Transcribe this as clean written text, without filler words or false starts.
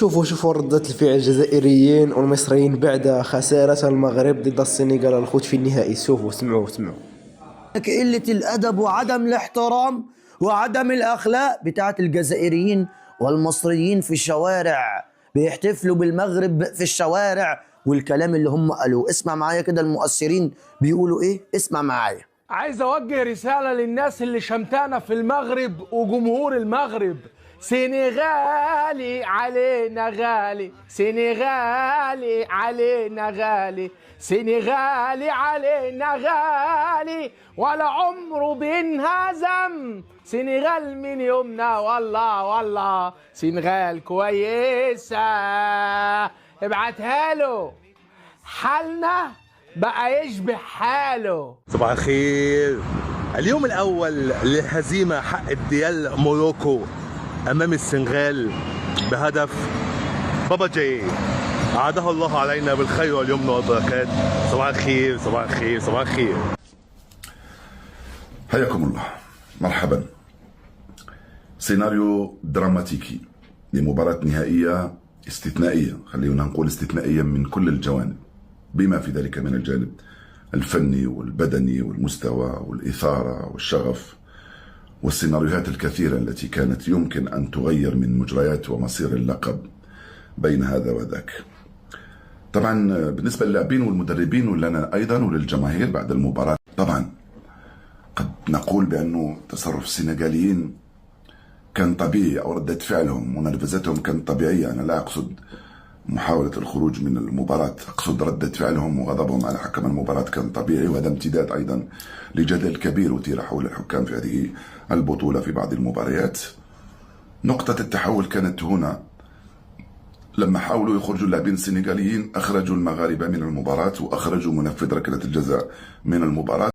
شوفوا ردة الفعل الجزائريين والمصريين بعد خسارة المغرب ضد السنغال الخوت في النهائي. شوفوا اسمعوا. قلة الأدب وعدم الاحترام وعدم الأخلاق بتاعت الجزائريين والمصريين في الشوارع، بيحتفلوا بالمغرب في الشوارع والكلام اللي هم قالوه. اسمع معايا كده المؤثرين بيقولوا ايه، اسمع معايا. عايز اوجه رسالة للناس اللي شمتانا في المغرب وجمهور المغرب: سنغالي علينا غالي، سنغالي علينا غالي، سنغالي علينا غالي، ولا عمره بينهزم. سنغال من يومنا والله سنغال كويسة. ابعتها له، حالنا بقى يشبه حاله. صباح الخير. اليوم الأول للهزيمة حق ديال موروكو أمام السنغال بهدف بابا جاي، أعاده الله علينا بالخير واليمن والبركات. صباح الخير صباح الخير صباح الخير. حياكم الله، مرحبا. سيناريو دراماتيكي لمباراة نهائية استثنائية، خلينا نقول استثنائية من كل الجوانب، بما في ذلك من الجانب الفني والبدني والمستوى والإثارة والشغف والسيناريوهات الكثيرة التي كانت يمكن أن تغير من مجريات ومصير اللقب بين هذا وذاك. طبعا بالنسبة للاعبين والمدربين ولنا أيضا وللجماهير بعد المباراة، طبعا قد نقول بأنه تصرف السنغاليين كان طبيعي، أو ردة فعلهم ونرفزتهم كانت طبيعية. أنا لا أقصد محاولة الخروج من المباراة، أقصد ردة فعلهم وغضبهم على حكم المباراة كان طبيعي، وهذا امتداد أيضا لجدل كبير أثير حول الحكام في هذه البطولة في بعض المباريات. نقطة التحول كانت هنا لما حاولوا يخرجوا اللاعبين السنغاليين، أخرجوا المغاربة من المباراة وأخرجوا منفذ ركلة الجزاء من المباراة.